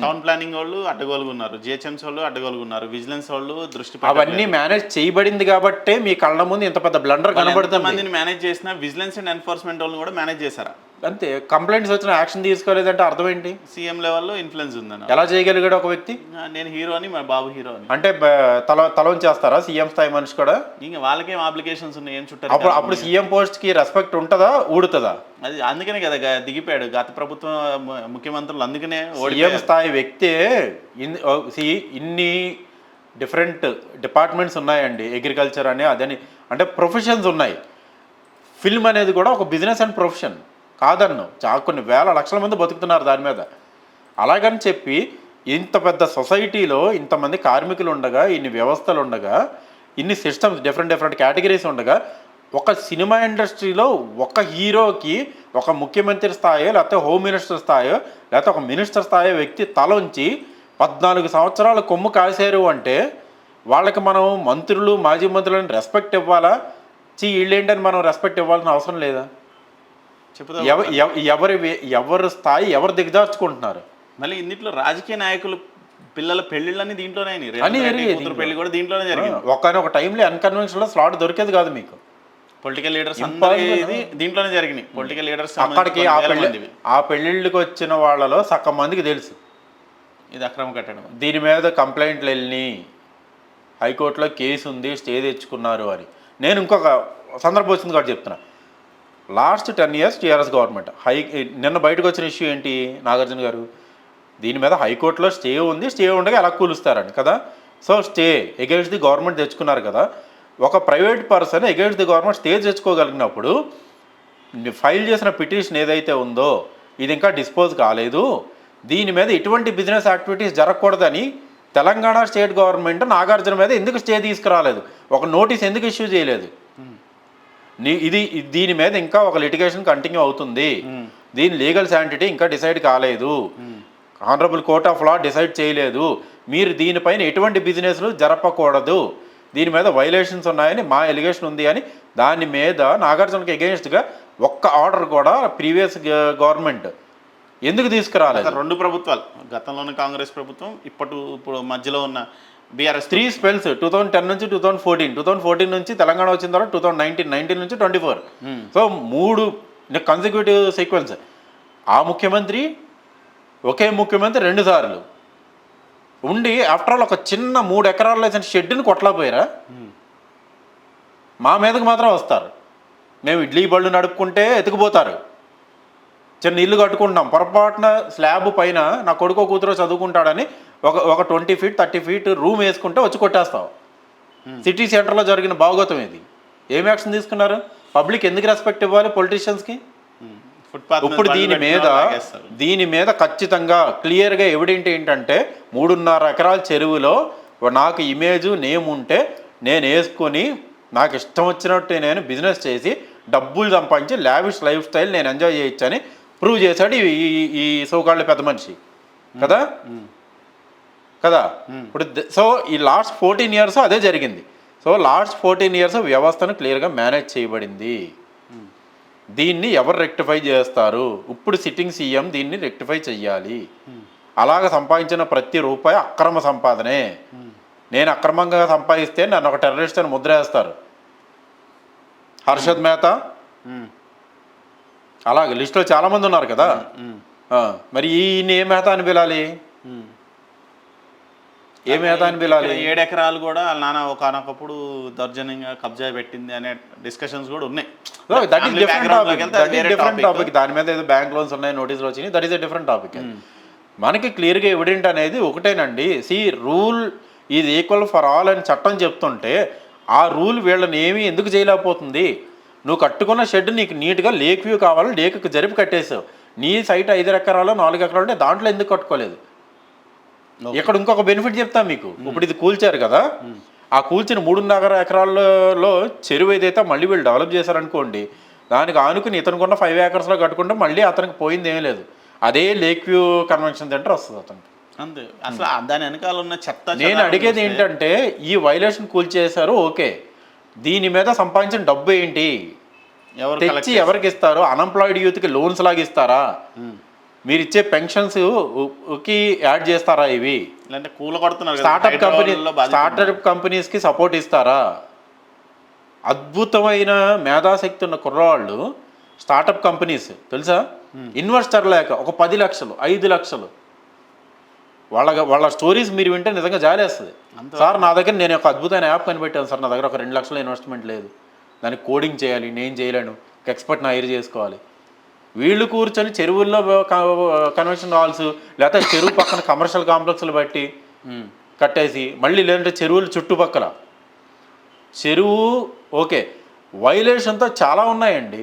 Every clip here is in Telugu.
టౌన్ ప్లానింగ్ వాళ్ళు అడ్డగోలుగున్నారు, జిహెచ్ఎంసీ వాళ్ళు అడ్డగోలుగున్నారు, విజిలెన్స్ వాళ్ళు దృష్టి అవన్నీ మేనేజ్ చేయబడింది కాబట్టి మీ కళ్ళ ముందు ఇంత పెద్ద బ్లండర్ కనబడుతుంది. మందిని మేనేజ్ చేసిన విజిలెన్స్ అండ్ ఎన్ఫోర్స్మెంట్ వాళ్ళు కూడా మేనేజ్ చేశారా? అంతే. కంప్లైంట్స్ వచ్చిన యాక్షన్ తీసుకోలేదంటే అర్థం ఏంటి? సీఎం లెవెల్లో ఇన్ఫ్లుయెన్స్ ఉందని ఎలా చేయగలిగాడు ఒక వ్యక్తి? నేను హీరో అని, మా బాబు హీరో అని అంటే తలవం చేస్తారా సీఎం స్థాయి మనిషి కూడా? ఇంకా వాళ్ళకేం అప్లికేషన్స్ ఉన్నాయి, ఏం చుట్టారు? అప్పుడు సీఎం పోస్ట్ కి రెస్పెక్ట్ ఉంటుందా, ఊడుతుందా? అది అందుకనే కదా దిగిపోయాడు గత ప్రభుత్వం ముఖ్యమంత్రులు, అందుకనే సీఎం స్థాయి వ్యక్తి. ఇన్ని డిఫరెంట్ డిపార్ట్మెంట్స్ ఉన్నాయండి, అగ్రికల్చర్ అని అదని, అంటే ప్రొఫెషన్స్ ఉన్నాయి. ఫిల్మ్ అనేది కూడా ఒక బిజినెస్ అండ్ ప్రొఫెషన్ కాదన్ను. కొన్ని వేల లక్షల మంది బతుకుతున్నారు దాని మీద. అలాగని చెప్పి ఇంత పెద్ద సొసైటీలో ఇంతమంది కార్మికులు ఉండగా, ఇన్ని వ్యవస్థలు ఉండగా, ఇన్ని సిస్టమ్స్ డిఫరెంట్ కేటగిరీస్ ఉండగా, ఒక సినిమా ఇండస్ట్రీలో ఒక హీరోకి ఒక ముఖ్యమంత్రి స్థాయో లేకపోతే హోమ్ మినిస్టర్ స్థాయో లేకపోతే ఒక మినిస్టర్ స్థాయో వ్యక్తి తలొంచి 14 సంవత్సరాలు కొమ్ము కాశారు అంటే వాళ్ళకి మనం మంత్రులు, మాజీ మంత్రులను రెస్పెక్ట్ ఇవ్వాలా? వీళ్ళేంటని మనం రెస్పెక్ట్ ఇవ్వాల్సిన అవసరం లేదా? ఎవరి స్థాయి ఎవరు దిగజార్చుకుంటున్నారు? మళ్ళీ ఇందులో రాజకీయ నాయకులు పిల్లల పెళ్లిళ్ళని దీంట్లోనే పెళ్లి కూడా దీంట్లోనే జరిగింది. ఒక టైంలో అన్కన్వెన్షనల్ స్లాట్ దొరికేది కాదు మీకు. పొలిటికల్ లీడర్స్ దీంట్లోనే జరిగినాయి. పొలిటికల్ లీడర్స్ అక్కడికి ఆ పెళ్లిళ్ళకి వచ్చిన వాళ్ళలో సగం మందికి తెలుసు ఇది అక్రమ కట్టడం. దీని మీద కంప్లైంట్లు వెళ్ళి హైకోర్టులో కేసు ఉంది, స్టే తెచ్చుకున్నారు అని. నేను ఇంకొక సందర్భం వచ్చింది కాబట్టి చెప్తున్నా. లాస్ట్ 10 years టీఆర్ఎస్ గవర్నమెంట్ నిన్న బయటకు వచ్చిన ఇష్యూ ఏంటి? నాగార్జున గారు దీని మీద హైకోర్టులో స్టే ఉంది, స్టే ఉండగా ఎలా కూలుస్తారని కదా. So stay against the government తెచ్చుకున్నారు కదా. ఒక private person against the government stay తెచ్చుకోగలిగినప్పుడు ఫైల్ చేసిన పిటిషన్ ఏదైతే ఉందో ఇది ఇంకా డిస్పోజ్ కాలేదు, దీని మీద ఎటువంటి బిజినెస్ యాక్టివిటీస్ జరగకూడదని తెలంగాణ స్టేట్ గవర్నమెంట్ నాగార్జున మీద ఎందుకు స్టే తీసుకురాలేదు? ఒక నోటీస్ ఎందుకు ఇష్యూ చేయలేదు? దీని మీద ఇంకా ఒక లిటిగేషన్ కంటిన్యూ అవుతుంది, దీని లీగల్ శాంటిటీ ఇంకా డిసైడ్ కాలేదు, honourable court of law decide చేయలేదు, మీరు దీనిపైన ఎటువంటి బిజినెస్లు జరపకూడదు, దీని మీద వైలేషన్స్ ఉన్నాయని మా ఎలిగేషన్ ఉంది అని దాని మీద నాగార్జునకి ఎగెయిన్స్ట్గా ఒక్క ఆర్డర్ కూడా ప్రీవియస్ గవర్నమెంట్ ఎందుకు తీసుకురాలేదు? 2 ప్రభుత్వాలు, గతంలోని కాంగ్రెస్ ప్రభుత్వం, ఇప్పుడు మధ్యలో ఉన్న బీఆర్ఎస్ 3 spells 2010 నుంచి 2014 నుంచి తెలంగాణ వచ్చిన తర్వాత 2019 నుంచి 24. So 3 consecutive sequence. ఆ ముఖ్యమంత్రి ఒకే ముఖ్యమంత్రి 2 సార్లు ఉండి ఆఫ్టర్ ఆల్ ఒక చిన్న 3 ఎకరాల్లో వేసిన షెడ్ని కొట్టలేకపోయారా? మా మీదకి మాత్రం వస్తారు. మేము ఇడ్లీ బళ్ళు నడుపుకుంటే ఎత్తుకుపోతారు. చిన్న ఇల్లు కట్టుకుంటున్నాం, పొరపాటున స్లాబ్ పైన నా కొడుకో కూతురో చదువుకుంటాడని ఒక 20 feet 30 feet రూమ్ వేసుకుంటే వచ్చి కొట్టేస్తాం. సిటీ సెంటర్లో జరిగిన భాగోతం ఇది. ఏం యాక్షన్ తీసుకున్నారు? పబ్లిక్ ఎందుకు రెస్పెక్ట్ ఇవ్వాలి పొలిటీషియన్స్కి? ఇప్పుడు దీని మీద ఖచ్చితంగా క్లియర్గా ఎవిడెంట్ ఏంటంటే 3.5 ఎకరాల చెరువులో నాకు ఇమేజ్ నేమ్ ఉంటే నేను వేసుకొని నాకు ఇష్టం వచ్చినట్టు నేను బిజినెస్ చేసి డబ్బులు సంపాదించి లావిష్ లైఫ్ స్టైల్ నేను ఎంజాయ్ చేయొచ్చని ప్రూవ్ చేశాడు ఈ సోకాళ్ళ పెద్ద మనిషి కదా. ఇప్పుడు సో ఈ లాస్ట్ 14 years అదే జరిగింది. సో లాస్ట్ 14 years వ్యవస్థను క్లియర్గా మేనేజ్ చేయబడింది. దీన్ని ఎవరు రెక్టిఫై చేస్తారు? ఇప్పుడు సిట్టింగ్ సీఎం దీన్ని రెక్టిఫై చెయ్యాలి. అలాగ సంపాదించిన ప్రతి రూపాయి అక్రమ సంపాదనే. నేను అక్రమంగా సంపాదిస్తే నన్ను ఒక టెర్రరిస్ట్ అని ముద్ర వేస్తారు. హర్షద్ మెహతా అలాగే లిస్టులో చాలామంది ఉన్నారు కదా. మరి ఈయన ఏ మెహతా అని పిలాలి? ఏ మెహతా అని పిలాలి? 7 ఎకరాలు కూడా నాన్న ఒకనొకప్పుడు దౌర్జన్యంగా కబ్జా పెట్టింది అనే డిస్కషన్స్ కూడా ఉన్నాయి. That is different topic. దాని మీద ఏదో బ్యాంక్ లోన్స్ ఉన్నాయి, నోటీసులు వచ్చినాయి, that is a different topic. మనకి క్లియర్గా ఎవిడెంట్ అనేది ఒకటేనండి. Rule is equal for all అని చట్టం చెప్తుంటే ఆ రూల్ వీళ్ళని ఏమీ ఎందుకు చేయలేకపోతుంది? నువ్వు కట్టుకున్న షెడ్ నీకు నీట్గా లేక్ వ్యూ కావాలి, లేక్కి జరిపి కట్టేసావు. నీ సైట్ 5 ఎకరాలు 4 ఎకరాలు ఉంటే దాంట్లో ఎందుకు కట్టుకోలేదు? ఇక్కడ ఇంకొక బెనిఫిట్ చెప్తా మీకు. ఇప్పుడు ఇది కూల్చారు కదా, ఆ కూల్చిన 3.5 ఎకరాల్లో చెరువు ఏదైతే మళ్ళీ వీళ్ళు డెవలప్ చేశారనుకోండి, దానికి ఆనుకుని ఇతనుకున్న 5 acresలో కట్టుకుంటే మళ్ళీ అతనికి పోయింది ఏమీ లేదు. అదే లేక్ వ్యూ కన్వెన్షన్ సెంటర్ వస్తుంది అతనికి. అంతే. అసలు దాని వెనకాల ఉన్న చెత్త. నేను అడిగేది ఏంటంటే ఈ వైలేషన్ కూల్చేశారు, ఓకే, దీని మీద సంపాదించిన డబ్బు ఏంటి? తెచ్చి ఎవరికి ఇస్తారు? అన్ఎంప్లాయిడ్ యూత్కి లోన్స్ లాగా ఇస్తారా? మీరు ఇచ్చే పెన్షన్స్ కి యాడ్ చేస్తారా ఇవి? ఇలాంటి కూల కొడుతున్నారు స్టార్టప్ కంపెనీస్కి సపోర్ట్ ఇస్తారా? అద్భుతమైన మేధాశక్తి ఉన్న కుర్రవాళ్ళు స్టార్టప్ కంపెనీస్ తెలుసా, ఇన్వెస్టర్ లేక ఒక 10 లక్షలు 5 లక్షలు వాళ్ళ స్టోరీస్ మీరు వింటే నిజంగా జాలేస్తుంది. సార్ నా దగ్గర నేను ఒక అద్భుతమైన యాప్ కనిపెట్టాను సార్, నా దగ్గర ఒక 2 లక్షల ఇన్వెస్ట్మెంట్ లేదు, దానికి కోడింగ్ చేయాలి, నేను చేయలేను, ఒక ఎక్స్పర్ట్ని హైర్ చేసుకోవాలి. వీళ్ళు కూర్చొని చెరువుల్లో కన్వెన్షన్ హాల్స్ లేకపోతే చెరువు పక్కన కమర్షియల్ కాంప్లెక్స్లు బట్టి కట్టేసి మళ్ళీ లేదంటే చెరువులు చుట్టుపక్కల చెరువు ఓకే వైలేషన్తో చాలా ఉన్నాయండి.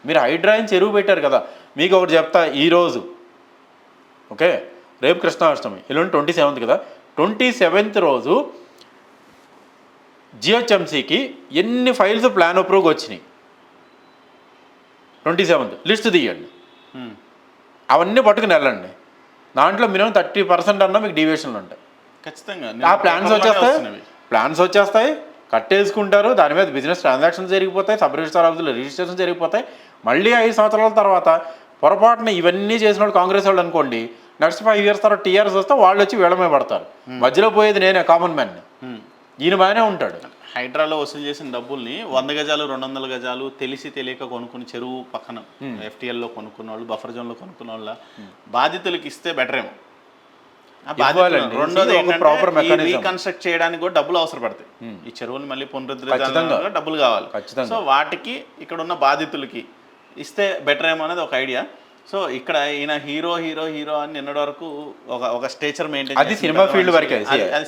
మీరు హైడ్రాయిన్ చెరువు పెట్టారు కదా, మీకు ఒకటి చెప్తా, ఈరోజు ఓకే రేపు కృష్ణాష్టమి, ఎల్లుండి 27th కదా, 27th రోజు జిహెచ్ఎంసీకి ఎన్ని ఫైల్స్ ప్లాన్ అప్రూవ్కి వచ్చినాయి 27th లిస్ట్ తీయండి, అవన్నీ పట్టుకుని వెళ్ళండి. దాంట్లో మినిమం 30% అన్నా మీకు డీవియేషన్లు ఉంటాయి ఖచ్చితంగా. ఆ ప్లాన్స్ వచ్చేస్తాయి కట్టేసుకుంటారు, దాని మీద బిజినెస్ ట్రాన్సాక్షన్స్ జరిగిపోతాయి, సబ్ రిజిస్టర్ ఆఫీసులో రిజిస్ట్రేషన్ జరిగిపోతాయి. మళ్ళీ 5 సంవత్సరాల తర్వాత పొరపాటున ఇవన్నీ చేసిన వాళ్ళు కాంగ్రెస్ వాళ్ళు అనుకోండి, నెక్స్ట్ 5 years తర్వాత టీఆర్ఎస్ వస్తే వాళ్ళు వచ్చి వీళ్ళమే పడతారు. మధ్యలో పోయేది నేనే కామన్ మ్యాన్, ఈయన బాగానే ఉంటాడు. హైడ్రాలో వసూలు చేసిన డబ్బుల్ని 100 గజాలు 200 గజాలు తెలిసి తెలియక కొనుక్కుని చెరువు పక్కన FTLలో కొనుక్కున్న వాళ్ళు, బఫర్ జోన్లో కొనుక్కున్న వాళ్ళ బాధితులకి ఇస్తే బెటర్ ఏమో. రెండోది రీకన్స్ట్రక్ట్ చేయడానికి కూడా డబ్బులు అవసరపడతాయి. ఈ చెరువులు మళ్ళీ పునరుద్ధరించడానికి డబ్బులు కావాలి. సో వాటికి ఇక్కడ ఉన్న బాధితులకి ఇస్తే బెటర్ ఏమో అనేది ఒక ఐడియా. సో ఇక్కడ ఈయన హీరో హీరో హీరో అని నిన్నటి వరకు ఒక స్టేచర్ మెయింటైన్, అది సినిమా ఫీల్డ్ వరకే,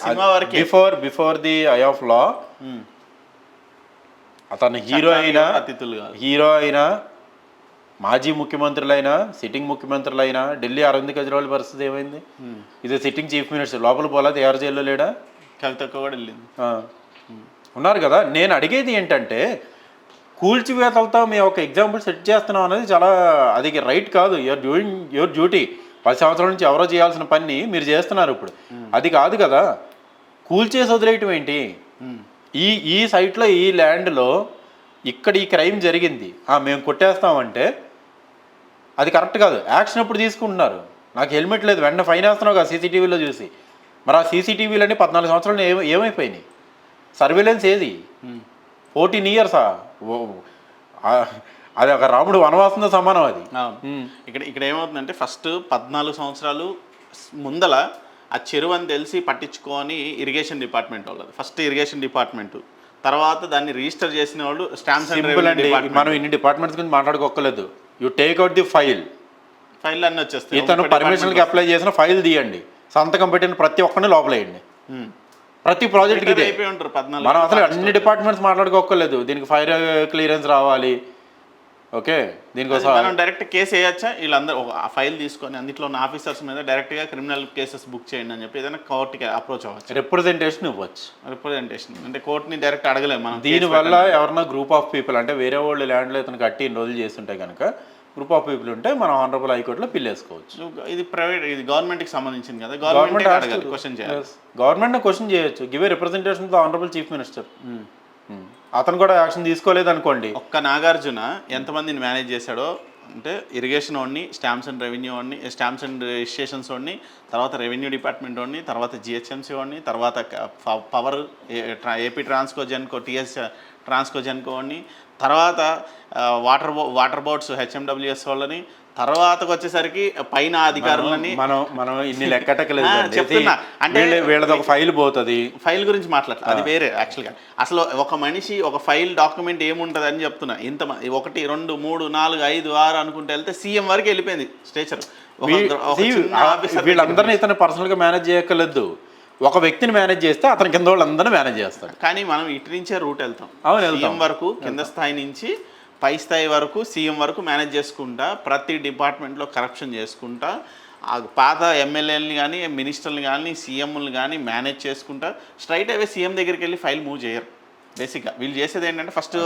సినిమా వరకే. Before the I of law అతను హీరో అయినా మాజీ ముఖ్యమంత్రులైనా సిట్టింగ్ ముఖ్యమంత్రులైనా ఢిల్లీ అరవింద్ కేజ్రీవాల్ పరిస్థితి ఏమైంది? ఇది సిట్టింగ్ చీఫ్ మినిస్టర్, లోపల పోలా తయారు జైల్లో లేడా? కవిత కూడా వెళ్ళింది, ఉన్నారు కదా. నేను అడిగేది ఏంటంటే కూల్చివేతలతో మేము ఒక ఎగ్జాంపుల్ సెట్ చేస్తున్నాం అనేది చాలా అది రైట్ కాదు. You're doing your duty. 10 సంవత్సరాల నుంచి ఎవరో చేయాల్సిన పని మీరు చేస్తున్నారు ఇప్పుడు, అది కాదు కదా. కూల్చేసి వదిలేయటం ఏంటి? ఈ సైట్లో ఈ ల్యాండ్లో ఇక్కడ ఈ క్రైమ్ జరిగింది, మేము కొట్టేస్తామంటే అది కరెక్ట్ కాదు. యాక్షన్ ఎప్పుడు తీసుకుంటున్నారు? నాకు హెల్మెట్ లేదు, వెంటనే ఫైన్ వేస్తున్నావు కదా సీసీటీవీలో చూసి. మరి ఆ సీసీటీవీలన్నీ 14 సంవత్సరాలు ఏమైపోయినాయి? సర్వేలెన్స్ ఏది? 14 years అది ఒక రాముడు వనవాసంతో సమానం అది. ఇక్కడ ఏమవుతుందంటే ఫస్ట్ 14 సంవత్సరాలు ముందల ఆ చెరువు అని తెలిసి పట్టించుకొని ఇరిగేషన్ డిపార్ట్మెంట్ వాళ్ళది, ఫస్ట్ ఇరిగేషన్ డిపార్ట్మెంట్, తర్వాత దాన్ని రిజిస్టర్ చేసిన వాళ్ళు స్టాంప్స్ అండ్ రెవెన్యూ డిపార్ట్మెంట్. మనం ఇన్ని డిపార్ట్మెంట్స్ గురించి మాట్లాడుకోలేదు. You take out the file అన్నీ వచ్చేస్తాయి. ఇతను పర్మిషన్కి అప్లై చేసిన ఫైల్ తీయండి, సంతకం పెట్టిన ప్రతి ఒక్కరిని లోపలేయండి. ప్రతి ప్రాజెక్ట్కి ఇదే. మనం అసలు అన్ని డిపార్ట్మెంట్స్ మాట్లాడుకోలేదు. దీనికి ఫైర్ క్లియరెన్స్ రావాలి, ఓకే, దీనికోసం డైరెక్ట్ కేసు వేయచ్చా? వీళ్ళందరూ ఒక ఫైల్ తీసుకొని అందులో ఉన్న ఆఫీసర్స్ మీద డైరెక్ట్గా క్రిమినల్ కేసెస్ బుక్ చేయండి అని చెప్పి ఏదైనా కోర్టుకి అప్రోచ్ అవ్వచ్చు, రిప్రజెంటేషన్ ఇవ్వచ్చు. రిప్రజెంటేషన్ అంటే కోర్టుని డైరెక్ట్ అడగలేము మనం. దీనివల్ల ఎవరన్నా గ్రూప్ ఆఫ్ పీపుల్ అంటే వేరే వాళ్ళు ల్యాండ్లో ఇతను కట్టి రోజులు చేస్తుంటే కనుక గ్రూప్ ఆఫ్ పీపుల్ ఉంటే మనం ఆనరబుల్ హైకోర్టులో పిల్ వేసుకోవచ్చు. ఇది ప్రైవేట్, ఇది గవర్నమెంట్కి సంబంధించింది కదా, గవర్నమెంట్ క్వశ్చన్ చేయొచ్చు. Give a representation to honourable chief minister. అతను కూడా యాక్షన్ తీసుకోలేదు అనుకోండి. ఒక్క నాగార్జున ఎంతమందిని మేనేజ్ చేశాడో అంటే ఇరిగేషన్ వాడిని, స్టాంప్స్ అండ్ రెవెన్యూ వాడిని, స్టాంప్స్ అండ్ రిజిస్ట్రేషన్స్ వాడిని, తర్వాత రెవెన్యూ డిపార్ట్మెంట్ వాడిని, తర్వాత జిహెచ్ఎంసీ వాడిని, తర్వాత power AP Transco Genco TS Transco Genco వాడిని, తర్వాత వాటర్ బోర్డ్స్ హెచ్ఎండబ్ల్యూఎస్ వాళ్ళని, తర్వాతకు వచ్చేసరికి పైన అధికారులని మనం ఇన్ని లెక్కటకలేదు. అంటే వీళ్ళది ఒక ఫైల్ పోతుంది, ఫైల్ గురించి మాట్లాడలేదు, అది వేరే. యాక్చువల్గా అసలు ఒక మనిషి ఒక ఫైల్ డాక్యుమెంట్ ఏముంటుంది అని చెప్తున్నా. ఇంత 1 2 3 4 5 6 అనుకుంటే వెళ్తే సీఎం వరకు వెళ్ళిపోయింది స్టేచర్. వీళ్ళందరినీ ఇతను పర్సనల్గా మేనేజ్ చేయక్కర్లేదు. ఒక వ్యక్తిని మేనేజ్ చేస్తే అతని కింద వాళ్ళందరినీ మేనేజ్ చేస్తాడు. కానీ మనం ఇటు నుంచే రూట్ వెళ్తాం, సీఎం వరకు, కింద స్థాయి నుంచి పై స్థాయి వరకు, సీఎం వరకు మేనేజ్ చేసుకుంటా, ప్రతి డిపార్ట్మెంట్లో కరప్షన్ చేసుకుంటా, ఆ పాత ఎమ్మెల్యేలని కానీ మినిస్టర్ని కానీ సీఎంని కానీ మేనేజ్ చేసుకుంటా స్ట్రైట్ అవే సీఎం దగ్గరికి వెళ్ళి ఫైల్ మూవ్ చేయరు. బేసిక్గా వీళ్ళు చేసేది ఏంటంటే ఫస్ట్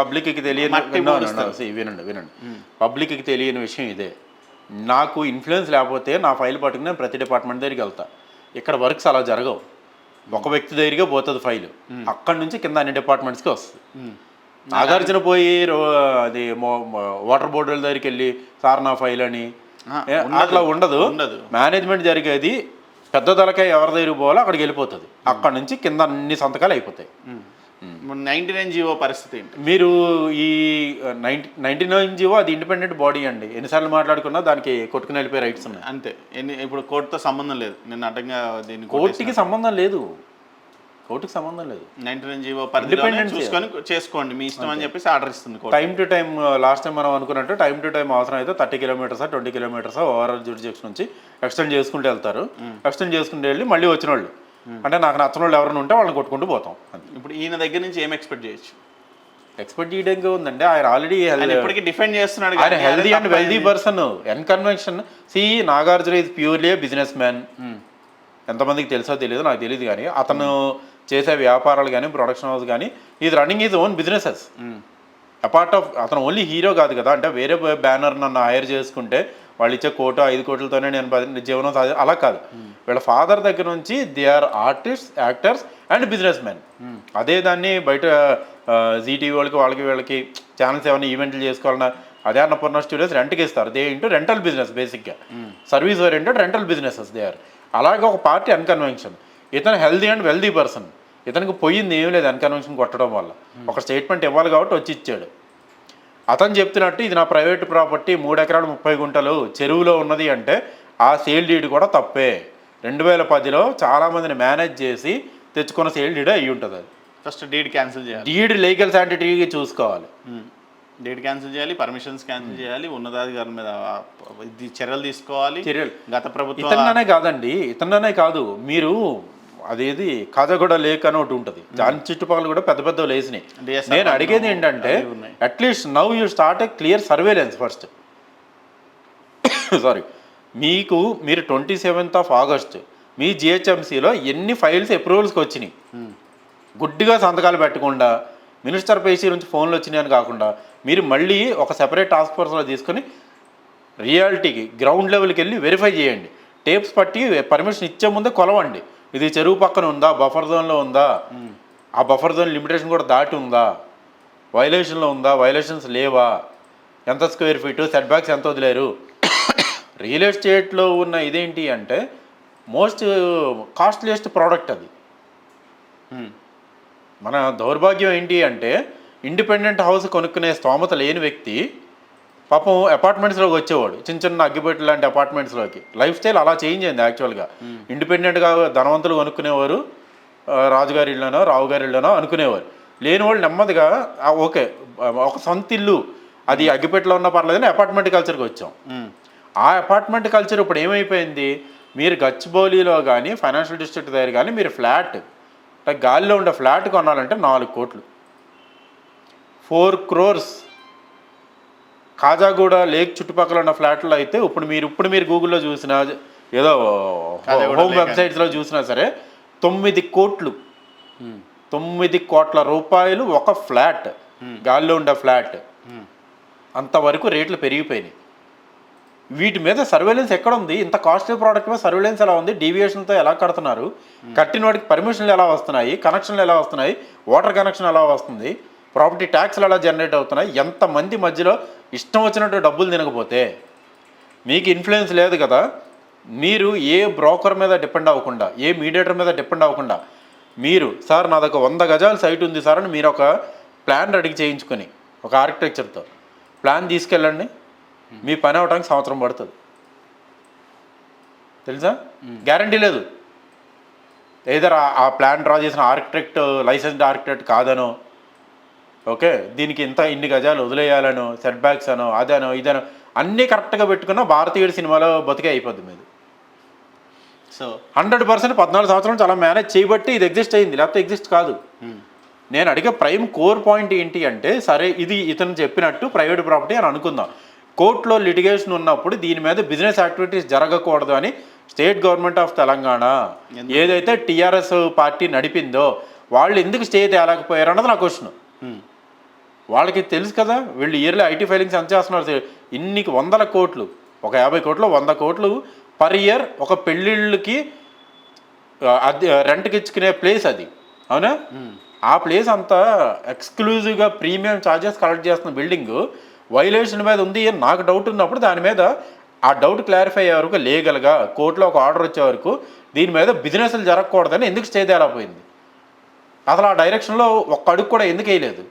పబ్లిక్కి తెలియని వినండి పబ్లిక్కి తెలియని విషయం ఇదే. నాకు ఇన్ఫ్లుయెన్స్ లేకపోతే నా ఫైల్ పట్టుకుని నేను ప్రతి డిపార్ట్మెంట్ దగ్గరికి వెళ్తా. ఇక్కడ వర్క్స్ అలా జరగవు. ఒక వ్యక్తి దగ్గరగా పోతుంది ఫైల్, అక్కడి నుంచి కింద అన్ని డిపార్ట్మెంట్స్కి వస్తుంది. నాగార్జున పోయి అది వాటర్ బోర్డుల దగ్గరికి వెళ్ళి సార్ నా ఫైల్ అని అట్లా ఉండదు. మేనేజ్మెంట్ జరిగేది పెద్ద తలకాయ ఎవరి దగ్గర పోవాలో అక్కడికి వెళ్ళిపోతుంది. అక్కడ నుంచి కింద అన్ని సంతకాలు అయిపోతాయి. 99 జీవో పరిస్థితి ఏంటి? మీరు ఈ 99 జీవో అది ఇండిపెండెంట్ బాడీ అండి. ఎన్నిసార్లు మాట్లాడుకున్నా దానికి కొట్టుకుని వెళ్ళిపోయే రైట్స్ ఉన్నాయి అంతే. ఇప్పుడు కోర్టుతో సంబంధం లేదు. నిన్న అడ్డంగా దీన్ని కోర్టుకి సంబంధం లేదు. కోర్టుకి సంబంధం లేదు. 99 జీవో పరిధిలోనే చూసుకొని చేసుకోండి మీ ఇష్టం అని చెప్పేసి ఆర్డర్ ఇస్తుంది court. Time to time last time మనం అనుకున్నట్టు టైం టు టైం అవసరం అయితే 30 కిలోమీటర్స్ 20 కిలోమీటర్స్ ఓవరాల్ జ్యూరిడిక్షన్ నుంచి ఎక్స్టెండ్ చేసుకుంటూ వెళ్తారు. ఎక్స్టెండ్ చేసుకుంటూ వెళ్ళి మళ్ళీ వచ్చిన వాళ్ళు అంటే నాకు నచ్చిన వాళ్ళు ఎవరైనా ఉంటే వాళ్ళని కొట్టుకుంటూ పోతాం. ఇప్పుడు ఈయన దగ్గర నుంచి ఏం ఎక్స్పెక్ట్ చేయొచ్చు? ఎక్స్పెక్ట్ చేయడానికి ఉందండి. ఆయన ఆల్రెడీ ఇప్పటికీ డిఫెండ్ చేస్తున్నాడు. ఆయన healthy and wealthy person. N Convention Nagarjuna is purely business man. ఎంతమందికి తెలుసో తెలియదు, నాకు తెలియదు. కానీ అతను చేసే వ్యాపారాలు కానీ ప్రొడక్షన్ హౌస్ కానీ is running is own businesses. Apart of అతను ఓన్లీ హీరో కాదు కదా. అంటే వేరే బ్యానర్ నన్ను హైర్ చేసుకుంటే వాళ్ళు ఇచ్చే 5 కోట్లతోనే నేను జీవనం అలా కాదు. వీళ్ళ ఫాదర్ దగ్గర నుంచి they are artist, actors and businessman. అదే దాన్ని బయట జీటీవీ వాళ్ళకి వీళ్ళకి ఛానల్స్ ఏమైనా ఈవెంట్లు చేసుకోవాలన్నా అదే అన్నపూర్ణ స్టూడియోస్ రెంట్కి ఇస్తారు. దే ఇంటూ రెంటల్ బిజినెస్, బేసిక్గా service oriented rental businesses they are. అలాగే ఒక పార్టీ అన్కన్వెన్షన్. ఇతను హెల్దీ అండ్ వెల్దీ పర్సన్. ఇతనికి పోయింది ఏమీ లేదు అన్కన్వెన్షన్ కొట్టడం వల్ల. ఒక స్టేట్మెంట్ ఇవ్వాలి కాబట్టి వచ్చి ఇచ్చాడు. అతను చెప్తున్నట్టు ఇది నా ప్రైవేట్ ప్రాపర్టీ 3 ఎకరాలు 30 గుంటలు చెరువులో ఉన్నది అంటే ఆ సేల్ డీడ్ కూడా తప్పే. 2010లో చాలామందిని మేనేజ్ చేసి తెచ్చుకున్న సేల్ డీడ్ అయ్యి ఉంటుంది. అది ఫస్ట్ డీడ్ క్యాన్సిల్ చేయాలి. డీడ్ లీగల్ శాంటిటీగా చూసుకోవాలి. డీడ్ క్యాన్సిల్ చేయాలి, పర్మిషన్స్ క్యాన్సిల్ చేయాలి, ఉన్నతాధికారుల మీద చర్యలు తీసుకోవాలి. గత ప్రభుత్వం ఇతన్ననే కాదండి, ఇతన్ననే కాదు. మీరు అదేది కాజాగూడ లేక్ అని ఒకటి ఉంటుంది. దాని చుట్టుపక్కల కూడా పెద్ద పెద్ద లేసినాయి. నేను అడిగేది ఏంటంటే at least now you start A clear surveillance first. Sorry, మీరు 27th ఆగస్ట్ మీ జిహెచ్ఎంసీలో ఎన్ని ఫైల్స్ అప్రూవల్స్కి వచ్చినాయి? గుడ్డిగా సంతకాలు పెట్టకుండా మినిస్టర్ పేసీ నుంచి ఫోన్లు వచ్చినాయి అని కాకుండా మీరు మళ్ళీ ఒక సెపరేట్ టాస్క్ ఫోర్స్లో తీసుకొని రియాలిటీకి గ్రౌండ్ లెవెల్కి వెళ్ళి వెరిఫై చేయండి. టేప్స్ పట్టి పర్మిషన్ ఇచ్చే ముందే కొలవండి. ఇది చెరువు పక్కన ఉందా, బఫర్ జోన్లో ఉందా, ఆ బఫర్ జోన్ లిమిటేషన్ కూడా దాటి ఉందా, వైలేషన్లో ఉందా, వైలేషన్స్ లేవా, ఎంత స్క్వేర్ ఫీటు, సెట్ బ్యాక్స్ ఎంత వదిలేరు. రియల్ ఎస్టేట్లో ఉన్న ఇదేంటి అంటే మోస్ట్ కాస్ట్లీయెస్ట్ ప్రోడక్ట్ అది. మన దౌర్భాగ్యం ఏంటి అంటే ఇండిపెండెంట్ హౌస్ కొనుక్కునే స్తోమత లేని వ్యక్తి పాపం అపార్ట్మెంట్స్లోకి వచ్చేవాడు. చిన్న చిన్న అగ్గిపెట్టు లాంటి అపార్ట్మెంట్స్లోకి. లైఫ్ స్టైల్ అలా చేంజ్ అయింది యాక్చువల్గా. ఇండిపెండెంట్గా ధనవంతులు కొనుక్కునేవారు, రాజుగారి ఇళ్ళనో రావుగారి ఇళ్ళనో అనుకునేవారు. లేని వాళ్ళు నెమ్మదిగా ఓకే ఒక సొంత ఇల్లు అది అగ్గిపెట్టలో ఉన్న పర్లేదని అపార్ట్మెంట్ కల్చర్కి వచ్చాం. ఆ అపార్ట్మెంట్ కల్చర్ ఇప్పుడు ఏమైపోయింది? మీరు గచ్చిబౌలిలో కానీ ఫైనాన్షియల్ డిస్ట్రిక్ట్ దగ్గర కానీ మీరు ఫ్లాట్ గాలిలో ఉండే ఫ్లాట్ కొనాలంటే 4 కోట్లు, 4 crores. కాజాగూడ లేక్ చుట్టుపక్కల ఉన్న ఫ్లాట్లో అయితే ఇప్పుడు మీరు గూగుల్లో చూసినా ఏదో హోమ్ వెబ్సైట్స్లో చూసినా సరే 9 కోట్లు, 9 కోట్ల రూపాయలు ఒక ఫ్లాట్, గాలిలో ఉండే ఫ్లాట్. అంతవరకు రేట్లు పెరిగిపోయినాయి. వీటి మీద సర్వేలెన్స్ ఎక్కడ ఉంది? ఇంత కాస్ట్లీ ప్రోడక్ట్ మీద సర్వేలెన్స్ ఎలా ఉంది? డీవియేషన్తో ఎలా కడుతున్నారు? కట్టిన వాటికి పర్మిషన్లు ఎలా వస్తున్నాయి? కనెక్షన్లు ఎలా వస్తున్నాయి? వాటర్ కనెక్షన్ ఎలా వస్తుంది? ప్రాపర్టీ ట్యాక్స్లు ఎలా జనరేట్ అవుతున్నాయి? ఎంతమంది మధ్యలో ఇష్టం వచ్చినట్టు డబ్బులు తినకపోతే మీకు ఇన్ఫ్లుయెన్స్ లేదు కదా. మీరు ఏ బ్రోకర్ మీద డిపెండ్ అవ్వకుండా, ఏ మీడియేటర్ మీద డిపెండ్ అవ్వకుండా మీరు సార్ నాదొక 100 గజాల సైట్ ఉంది సార్ అని మీరు ఒక ప్లాన్ రెడీ చేయించుకొని ఒక ఆర్కిటెక్చర్తో ప్లాన్ తీసుకెళ్ళండి. మీ పని అవడానికి సంవత్సరం పడుతుంది. తెలుసా? గ్యారంటీ లేదు. ఏదర్ ఆ ప్లాన్ డ్రా చేసిన ఆర్కిటెక్ట్ లైసెన్స్డ్ ఆర్కిటెక్ట్ కాదనో, ఓకే దీనికి ఇన్ని గజాలు వదిలేయాలనో, సెట్ బ్యాక్స్ అనో, అదనో ఇదనో అన్నీ కరెక్ట్గా పెట్టుకున్న భారతీయుడి సినిమాలో బతికే అయిపోద్ది మీది. సో 100% 14 సంవత్సరం చాలా మేనేజ్ చేయబట్టి ఇది ఎగ్జిస్ట్ అయింది, లేకపోతే ఎగ్జిస్ట్ కాదు. నేను అడిగే ప్రైమ్ కోర్ పాయింట్ ఏంటి అంటే సరే ఇది ఇతను చెప్పినట్టు ప్రైవేట్ ప్రాపర్టీ అని అనుకుందాం. కోర్టులో లిటిగేషన్ ఉన్నప్పుడు దీని మీద బిజినెస్ యాక్టివిటీస్ జరగకూడదు అని స్టేట్ గవర్నమెంట్ ఆఫ్ తెలంగాణ ఏదైతే టీఆర్ఎస్ పార్టీ నడిపిందో వాళ్ళు ఎందుకు స్టే తేలేకపోయారు అన్నది నా క్వశ్చన్. వాళ్ళకి తెలుసు కదా వీళ్ళు ఇయర్లీ ఐటీ ఫైలింగ్స్ ఎంత చేస్తున్నారు. ఇన్ని 100 కోట్లు, ఒక 50 కోట్లు 100 కోట్లు పర్ ఇయర్ ఒక పెళ్ళిళ్ళకి రెంట్కి ఇచ్చుకునే ప్లేస్ అది. అవునా? ఆ ప్లేస్ అంతా ఎక్స్క్లూజివ్గా ప్రీమియం ఛార్జెస్ కలెక్ట్ చేస్తున్న బిల్డింగ్ వైలేషన్ మీద ఉంది అని నాకు డౌట్ ఉన్నప్పుడు దాని మీద ఆ డౌట్ క్లారిఫై అయ్యే వరకు లీగల్గా కోర్టులో ఒక ఆర్డర్ వచ్చే వరకు దీని మీద బిజినెస్లు జరగకూడదని ఎందుకు స్టే తేలాపోయింది? అసలు ఆ డైరెక్షన్లో ఒక్క అడుగు కూడా ఎందుకు వేయలేదు?